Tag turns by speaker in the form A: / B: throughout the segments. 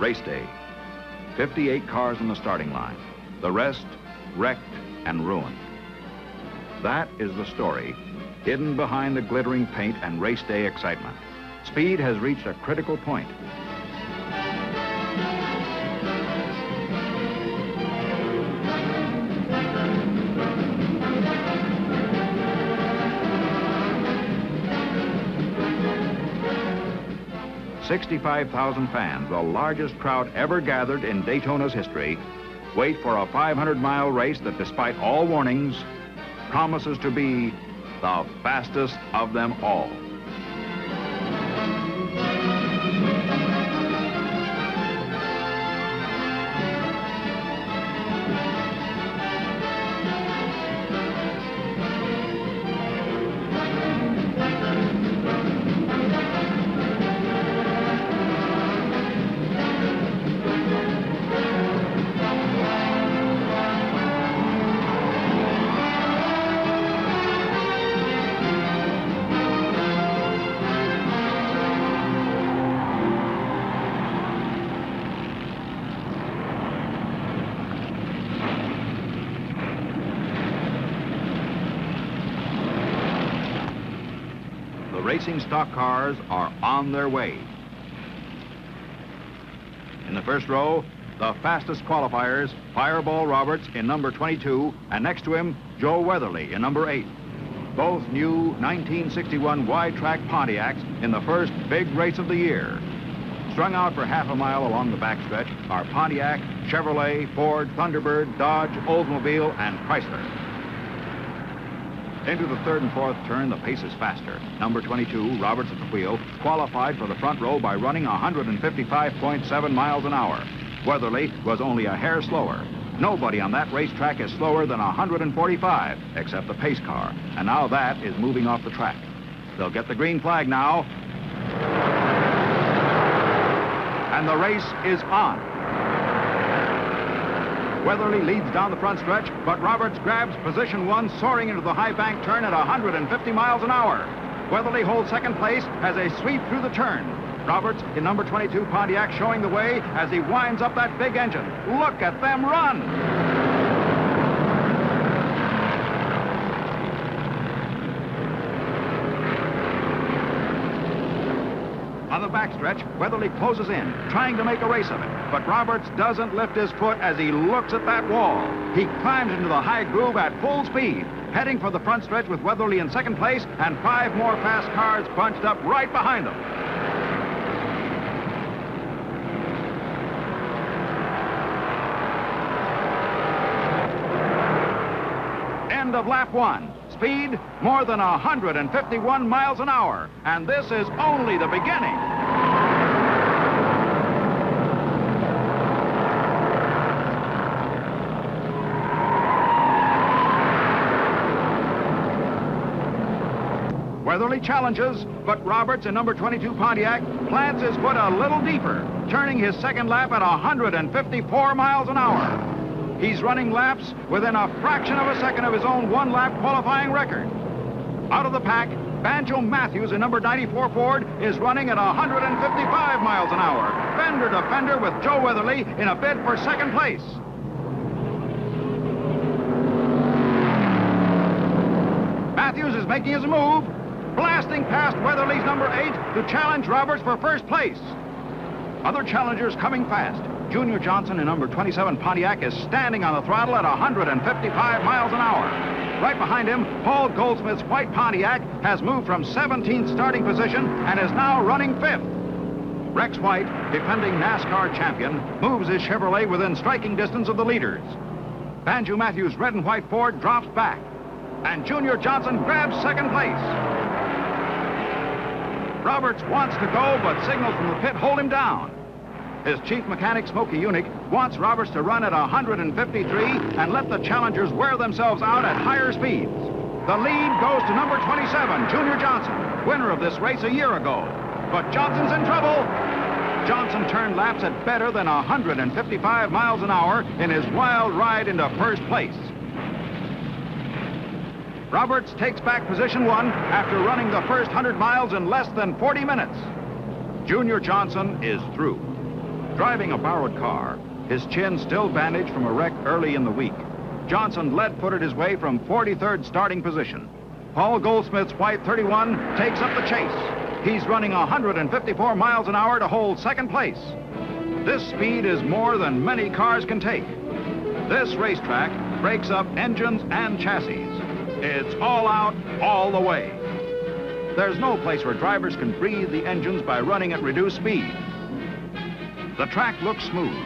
A: Race day. 58 cars in the starting line. The rest wrecked and ruined. That is the story hidden behind the glittering paint and race day excitement. Speed has reached a critical point. $65,000 fans, the largest crowd ever gathered in Daytona's history, wait for a 500-mile race that, despite all warnings, promises to be the fastest of them all. Racing stock cars are on their way. In the first row, the fastest qualifiers, Fireball Roberts in number 22, and next to him, Joe Weatherly in number 8. Both new 1961 wide-track Pontiacs in the first big race of the year. Strung out for half a mile along the backstretch are Pontiac, Chevrolet, Ford, Thunderbird, Dodge, Oldsmobile, and Chrysler. Into the third and fourth turn, the pace is faster. Number 22, Roberts at the wheel, qualified for the front row by running 155.7 miles an hour. Weatherly was only a hair slower. Nobody on that racetrack is slower than 145, except the pace car. And now that is moving off the track. They'll get the green flag now. And the race is on. Weatherly leads down the front stretch, but Roberts grabs position 1, soaring into the high bank turn at 150 miles an hour. Weatherly holds second place as they sweep through the turn. Roberts in number 22 Pontiac showing the way as he winds up that big engine. Look at them run! On the backstretch, Weatherly closes in, trying to make a race of it. But Roberts doesn't lift his foot as he looks at that wall. He climbs into the high groove at full speed, heading for the front stretch with Weatherly in second place and 5 more fast cars bunched up right behind them. End of lap 1. Speed more than 151 miles an hour, and this is only the beginning. Weatherly challenges, but Roberts in number 22 Pontiac plants his foot a little deeper, turning his second lap at 154 miles an hour. He's running laps within a fraction of a second of his own one-lap qualifying record. Out of the pack, Banjo Matthews in number 94 Ford is running at 155 miles an hour, fender to fender with Joe Weatherly in a bid for second place. Matthews is making his move, blasting past Weatherly's number 8 to challenge Roberts for first place. Other challengers coming fast. Junior Johnson in number 27 Pontiac is standing on the throttle at 155 miles an hour. Right behind him, Paul Goldsmith's white Pontiac has moved from 17th starting position and is now running 5th. Rex White, defending NASCAR champion, moves his Chevrolet within striking distance of the leaders. Banjo Matthews' red and white Ford drops back, and Junior Johnson grabs second place. Roberts wants to go, but signals from the pit hold him down. His chief mechanic, Smokey Unick, wants Roberts to run at 153 and let the challengers wear themselves out at higher speeds. The lead goes to number 27, Junior Johnson, winner of this race a year ago. But Johnson's in trouble. Johnson turned laps at better than 155 miles an hour in his wild ride into first place. Roberts takes back position 1 after running the first 100 miles in less than 40 minutes. Junior Johnson is through. Driving a borrowed car, his chin still bandaged from a wreck early in the week, Johnson lead-footed his way from 43rd starting position. Paul Goldsmith's white 31 takes up the chase. He's running 154 miles an hour to hold second place. This speed is more than many cars can take. This racetrack breaks up engines and chassis. It's all out, all the way. There's no place where drivers can breathe the engines by running at reduced speed. The track looks smooth,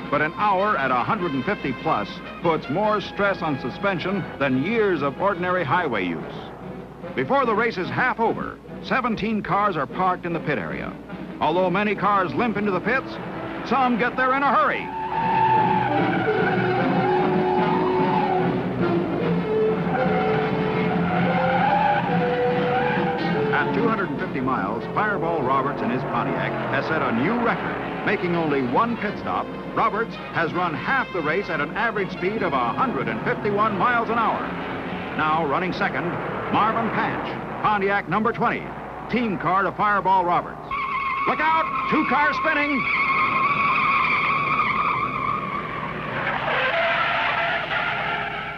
A: but an hour at 150 plus puts more stress on suspension than years of ordinary highway use. Before the race is half over, 17 cars are parked in the pit area. Although many cars limp into the pits, some get there in a hurry. At 250 miles, Fireball Roberts in his Pontiac has set a new record. Making only one pit stop, Roberts has run half the race at an average speed of 151 miles an hour. Now running second, Marvin Patch, Pontiac number 20, team car to Fireball Roberts. Look out, two cars spinning.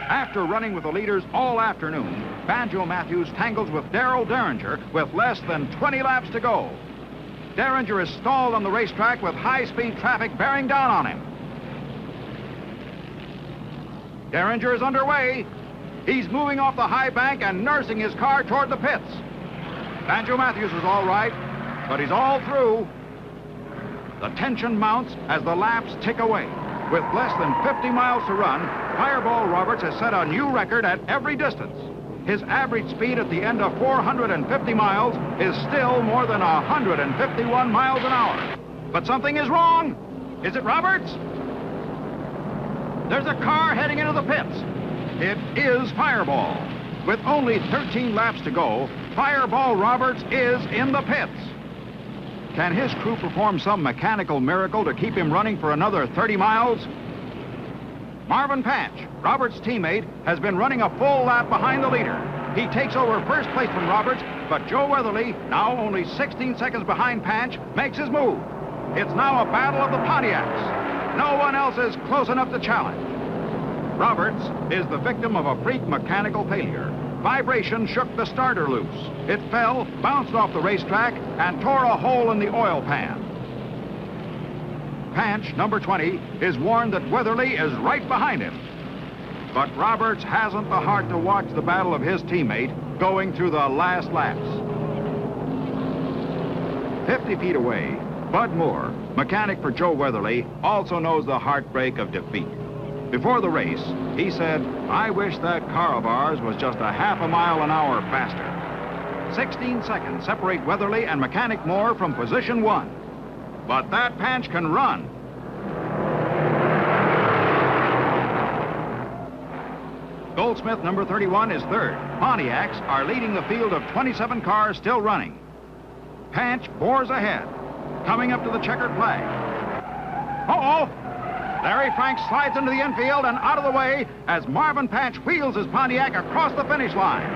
A: After running with the leaders all afternoon, Banjo Matthews tangles with Darrell Derringer with less than 20 laps to go. Derringer is stalled on the racetrack with high-speed traffic bearing down on him. Derringer is underway. He's moving off the high bank and nursing his car toward the pits. Banjo Matthews is all right, but he's all through. The tension mounts as the laps tick away. With less than 50 miles to run, Fireball Roberts has set a new record at every distance. His average speed at the end of 450 miles is still more than 151 miles an hour. But something is wrong. Is it Roberts? There's a car heading into the pits. It is Fireball. With only 13 laps to go, Fireball Roberts is in the pits. Can his crew perform some mechanical miracle to keep him running for another 30 miles? Marvin Patch, Roberts' teammate, has been running a full lap behind the leader. He takes over first place from Roberts, but Joe Weatherly, now only 16 seconds behind Patch, makes his move. It's now a battle of the Pontiacs. No one else is close enough to challenge. Roberts is the victim of a freak mechanical failure. Vibration shook the starter loose. It fell, bounced off the racetrack, and tore a hole in the oil pan. Patch, number 20, is warned that Weatherly is right behind him. But Roberts hasn't the heart to watch the battle of his teammate going through the last laps. 50 feet away, Bud Moore, mechanic for Joe Weatherly, also knows the heartbreak of defeat. Before the race, he said, "I wish that car of ours was just a half a mile an hour faster." 16 seconds separate Weatherly and mechanic Moore from position one. But that Patch can run. Goldsmith, number 31, is third. Pontiacs are leading the field of 27 cars still running. Patch bores ahead, coming up to the checkered flag. Uh-oh! Larry Frank slides into the infield and out of the way as Marvin Patch wheels his Pontiac across the finish line.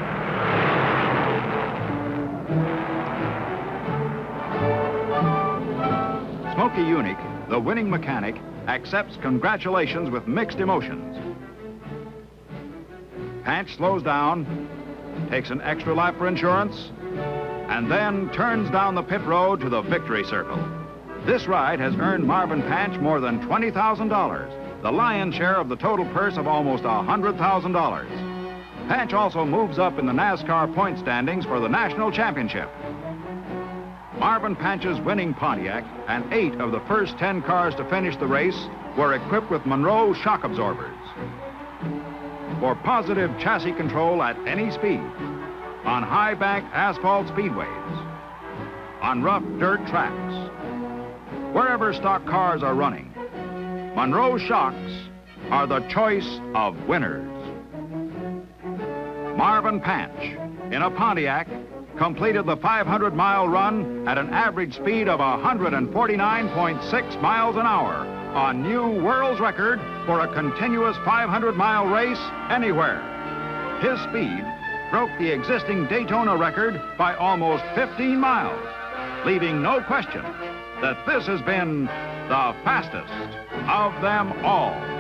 A: Smokey Unick, the winning mechanic, accepts congratulations with mixed emotions. Patch slows down, takes an extra lap for insurance, and then turns down the pit road to the victory circle. This ride has earned Marvin Patch more than $20,000, the lion's share of the total purse of almost $100,000. Patch also moves up in the NASCAR point standings for the national championship. Marvin Patch's winning Pontiac and 8 of the first 10 cars to finish the race were equipped with Monroe shock absorbers for positive chassis control at any speed, on high bank asphalt speedways, on rough dirt tracks, wherever stock cars are running. Monroe shocks are the choice of winners. Marvin Patch, in a Pontiac, completed the 500-mile run at an average speed of 149.6 miles an hour, a new world's record for a continuous 500-mile race anywhere. His speed broke the existing Daytona record by almost 15 miles. leaving no question that this has been the fastest of them all.